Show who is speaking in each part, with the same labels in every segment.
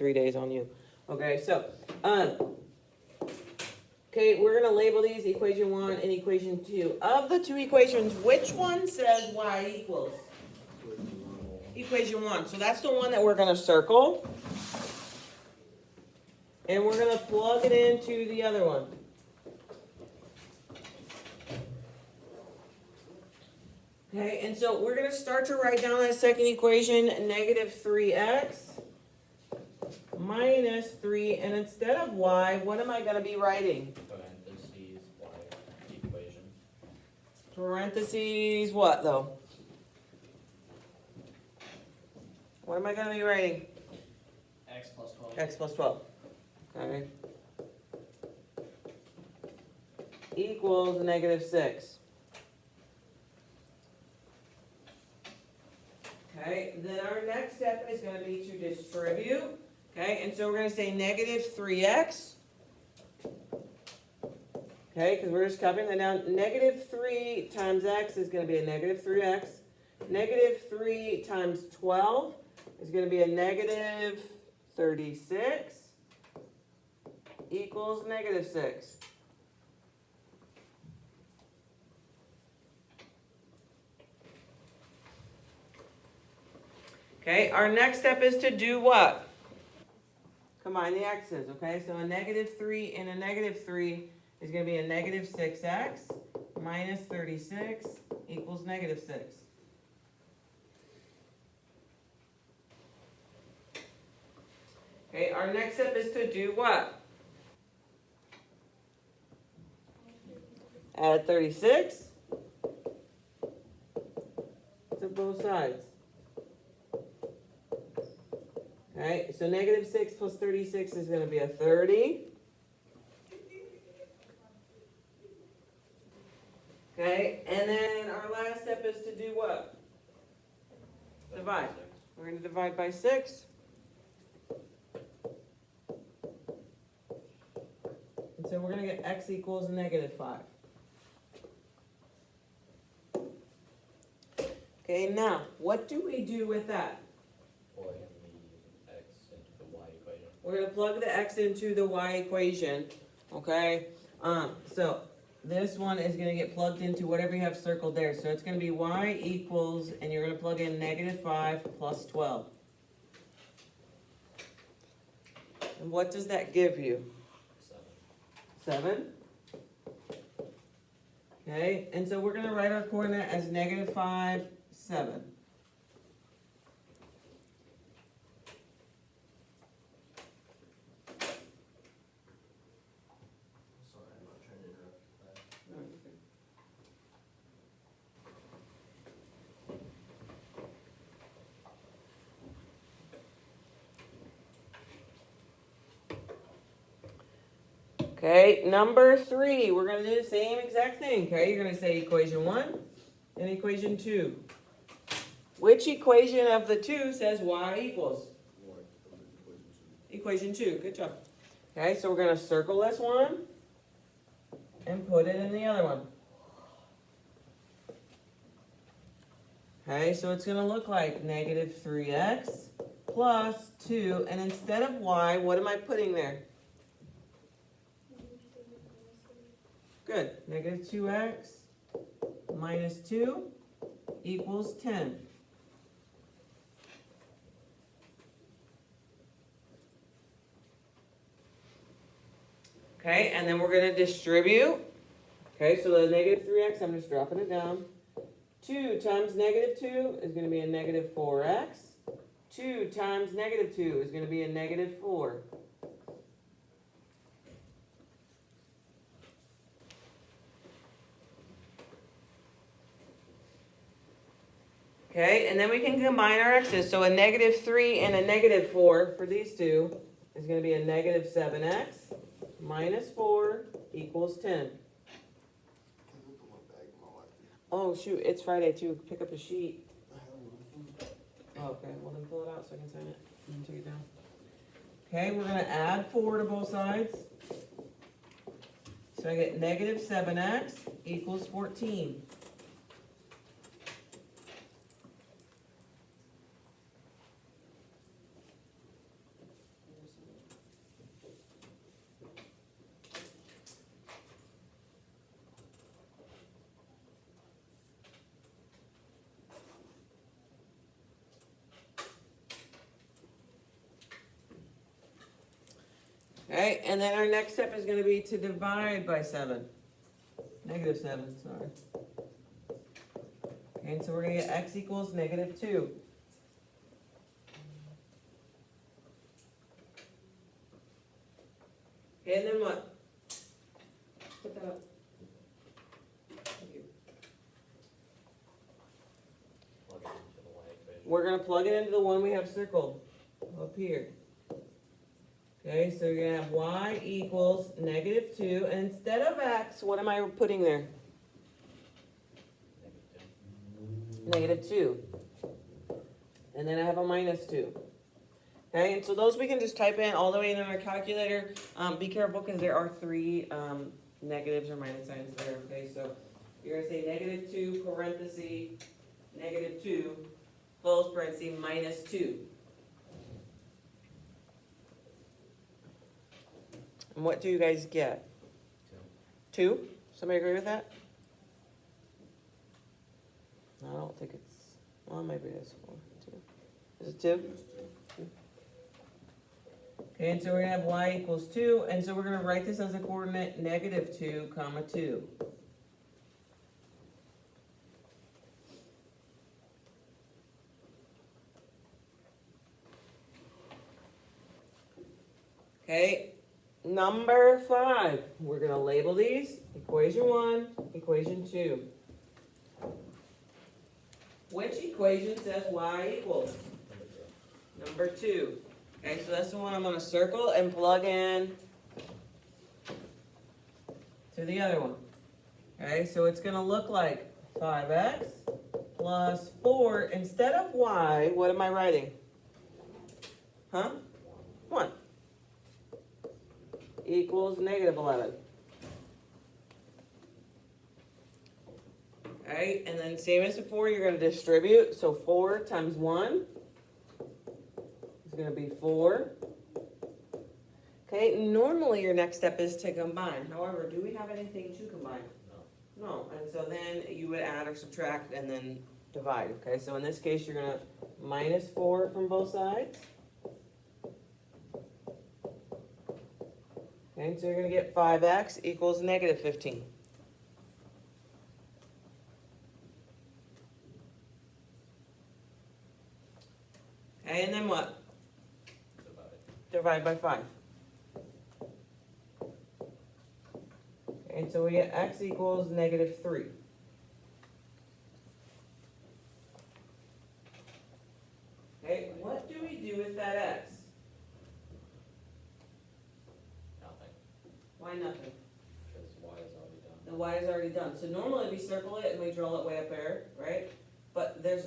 Speaker 1: 3 days on you. Okay, so, okay, we're gonna label these equation 1 and equation 2. Of the two equations, which one says y equals? Equation 1. So that's the one that we're gonna circle. And we're gonna plug it into the other one. Okay, and so we're gonna start to write down that second equation, negative 3x minus 3, and instead of y, what am I gonna be writing?
Speaker 2: Parentheses, y equation.
Speaker 1: Parentheses what though? What am I gonna be writing?
Speaker 2: X plus 12.
Speaker 1: X plus 12. Okay. Equals negative 6. Okay, then our next step is going to be to distribute. Okay, and so we're going to say negative 3x. Okay, because we're just copying that down. Negative 3 times x is going to be a negative 3x. Negative 3 times 12 is going to be a negative 36 equals negative 6. Okay, our next step is to do what? Combine the x's, okay? So a negative 3 and a negative 3 is going to be a negative 6x minus 36 equals negative 6. Okay, our next step is to do what? Add 36 to both sides. Okay, so negative 6 plus 36 is going to be a 30. Okay, and then our last step is to do what? Divide. We're going to divide by 6. And so we're going to get x equals negative 5. Okay, now, what do we do with that?
Speaker 2: Plug in the x into the y equation.
Speaker 1: We're going to plug the x into the y equation, okay? So this one is going to get plugged into whatever you have circled there. So it's going to be y equals, and you're going to plug in negative 5 plus 12. And what does that give you? 7? Okay, and so we're going to write our coordinate as negative 5, 7. Okay, number 3, we're going to do the same exact thing, okay? You're going to say equation 1 and equation 2. Which equation of the two says y equals? Equation 2, good job. Okay, so we're going to circle this one and put it in the other one. Okay, so it's going to look like negative 3x plus 2, and instead of y, what am I putting there? Good. Negative 2x minus 2 equals 10. Okay, and then we're going to distribute. Okay, so the negative 3x, I'm just dropping it down. 2 times negative 2 is going to be a negative 4x. 2 times negative 2 is going to be a negative 4. Okay, and then we can combine our x's. So a negative 3 and a negative 4 for these two is going to be a negative 7x minus 4 equals 10. Oh, shoot, it's Friday too. Pick up a sheet. Oh, okay, well then fill it out so I can sign it and then take it down. Okay, we're going to add 4 to both sides. So I get negative 7x equals 14. Okay, and then our next step is gonna be to divide by 7. Negative 7, sorry. Okay, and so we're gonna get x equals negative 2. Okay, and then what? Put that up. Thank you.
Speaker 2: Plug it into the y equation.
Speaker 1: We're gonna plug it into the one we have circled up here. Okay, so you're gonna have y equals negative 2, and instead of x, what am I putting there? Negative 2. And then I have a minus 2. Okay, and so those we can just type in all the way in our calculator. Be careful because there are 3 negatives or minus signs there. Okay, so you're gonna say negative 2 parenthesis negative 2 close parenthesis minus 2. And what do you guys get? 2? Somebody agree with that? I don't think it's, well, maybe it is 4. 2. Is it 2? Okay, and so we're gonna have y equals 2, and so we're gonna write this as a coordinate negative 2, comma 2. Okay, number 5, we're gonna label these equation 1, equation 2. Which equation says y equals? Number 2. Okay, so that's the one I'm gonna circle and plug in to the other one. Okay, so it's gonna look like 5x plus 4. Instead of y, what am I writing? Huh? 1. Equals negative 11. Alright, and then same as before, you're going to distribute. So 4 times 1 is going to be 4. Okay, normally your next step is to combine. However, do we have anything to combine?
Speaker 2: No.
Speaker 1: No, and so then you would add or subtract and then divide. Okay, so in this case, you're going to minus 4 from both sides. Okay, so you're going to get 5x equals negative 15. Okay, and then what? Divide by 5. Okay, and so we get x equals negative 3. Okay, what do we do with that x?
Speaker 2: Nothing,
Speaker 1: Why nothing?
Speaker 2: because y is already done.
Speaker 1: The y is already done. So normally we circle it and we draw it way up there, right? But there's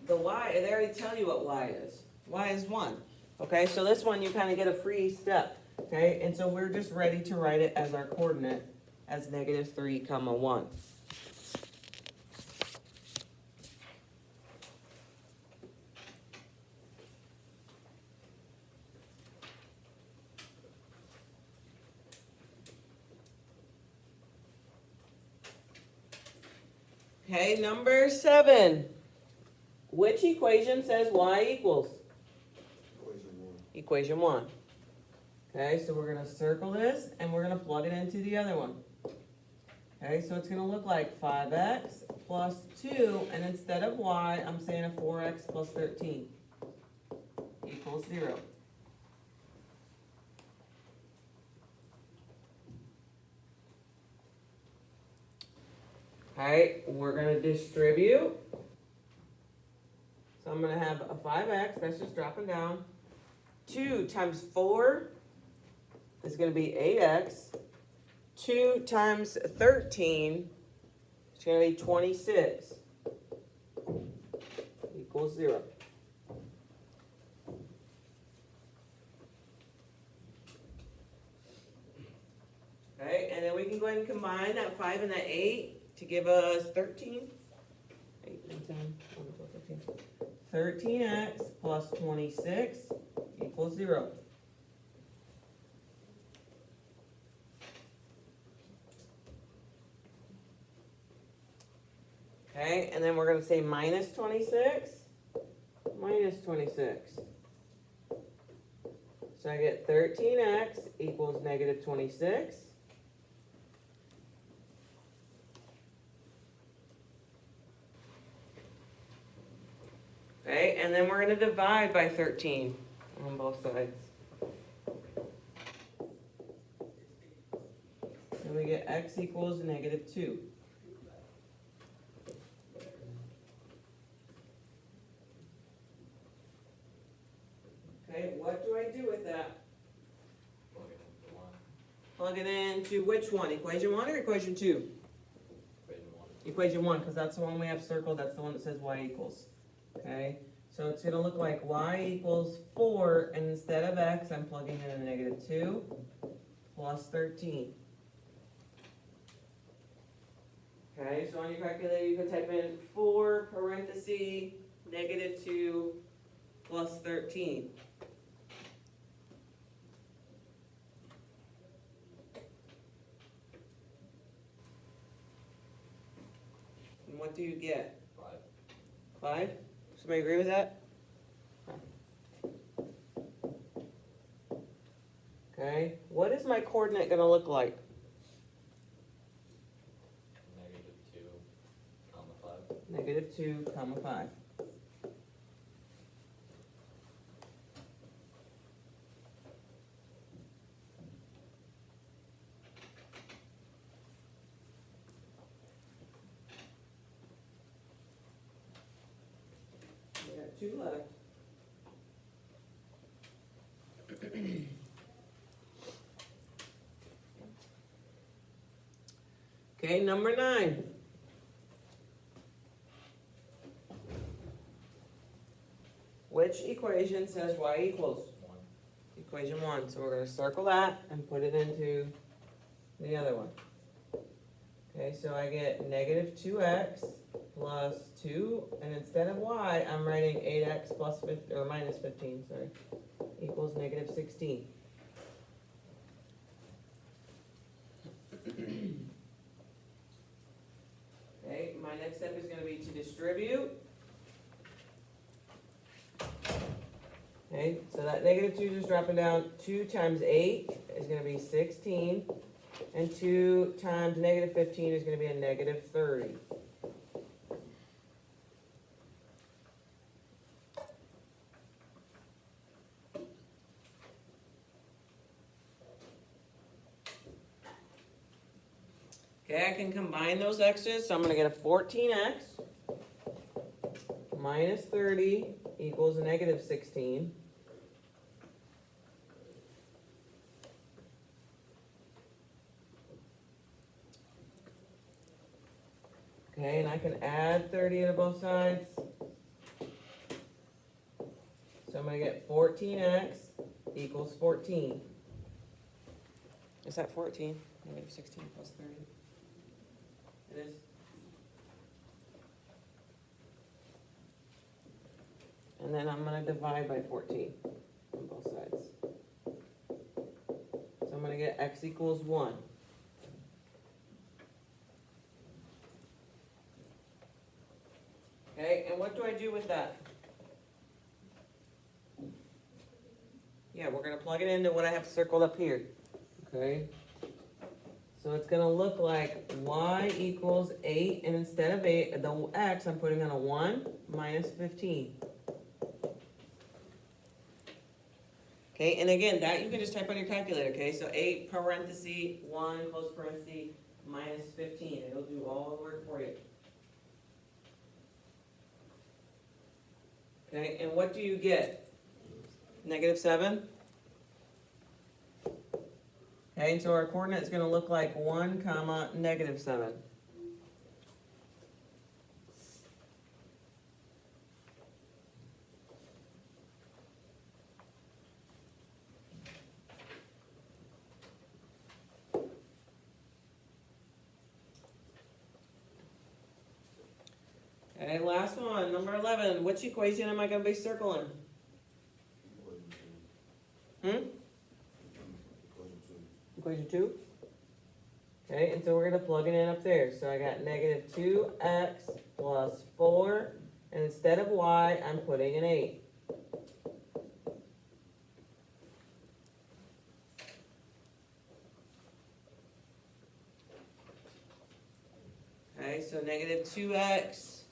Speaker 1: the y, they already tell you what y is. Y is 1. Okay, so this one you kind of get a free step. Okay, and so we're just ready to write it as our coordinate as negative 3 comma 1. Okay, number 7. Which equation says y equals? Equation 1. Okay, so we're going to circle this and we're going to plug it into the other one. Okay, so it's going to look like 5x plus 2, and instead of y, I'm saying a 4x plus 13 equals 0. Alright, we're going to distribute. So I'm going to have a 5x, that's just dropping down. 2 times 4 is going to be 8x. 2 times 13 is going to be 26. Equals 0. Okay, and then we can go ahead and combine that 5 and that 8 to give us 13. 8, 9, 10, 11, 12, 13. 13x plus 26 equals 0. Okay, and then we're going to say minus 26, minus 26. So I get 13x equals negative 26. Okay, and then we're gonna divide by 13 on both sides. And we get x equals negative 2. Okay, what do I do with that?
Speaker 2: Plug it into one,
Speaker 1: Plug it into which one? Equation 1 or equation 2?
Speaker 2: equation one.
Speaker 1: Equation 1, because that's the one we have circled, that's the one that says y equals. Okay, so it's gonna look like y equals 4, and instead of x, I'm plugging in a negative 2 plus 13. Okay, so on your calculator, you can type in 4 parenthesis negative 2 plus 13. And what do you get?
Speaker 2: 5.
Speaker 1: 5? Somebody agree with that? Okay, what is my coordinate gonna look like?
Speaker 2: Negative 2, comma 5.
Speaker 1: Negative 2, comma 5. We got 2 left. Okay, number 9. Which equation says y equals?
Speaker 2: 1.
Speaker 1: Equation 1, so we're gonna circle that and put it into the other one. Okay, so I get negative 2x plus 2, and instead of y, I'm writing 8x plus 15, or minus 15, sorry, equals negative 16. Okay, my next step is gonna be to distribute. Okay, so that negative 2 is dropping down. 2 times 8 is gonna be 16, and 2 times negative 15 is gonna be a negative 30. Okay, I can combine those x's, so I'm gonna get a 14x minus 30 equals a negative 16. Okay, and I can add 30 to both sides. So I'm gonna get 14x equals 14. Is that 14? Negative 16 plus 30. It is. And then I'm gonna divide by 14 on both sides. So I'm gonna get x equals 1. Okay, and what do I do with that? Yeah, we're gonna plug it into what I have circled up here. Okay. So it's gonna look like y equals 8, and instead of 8, the x, I'm putting on a 1 minus 15. Okay, and again, that you can just type on your calculator, okay? So 8 parenthesis, 1 close parenthesis, minus 15. It'll do all the work for you. Okay, and what do you get? Negative 7? Okay, so our coordinate is going to look like 1 comma negative 7. Okay, last one, number 11. Which equation am I going to be circling? Equation 2? Okay, and so we're going to plug it in up there. So I got negative 2x plus 4, and instead of y, I'm putting an 8. Okay, so negative 2x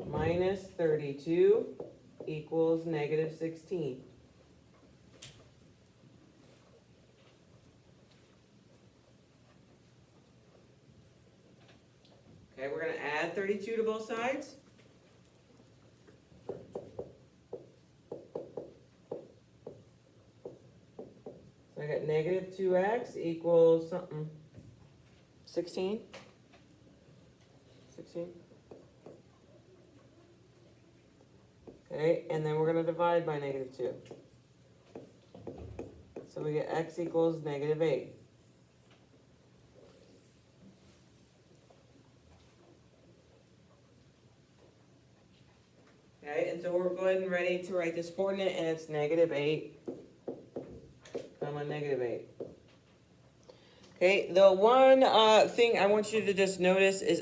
Speaker 1: minus 32 equals negative 16. Okay, we're going to add 32 to both sides. So I got negative 2x equals something. 16? 16? Okay, and then we're going to divide by negative 2. So we get x equals negative 8. Okay, and so we're good and ready to write this coordinate, and it's negative 8, comma negative 8. Okay, the one thing I want you to just notice is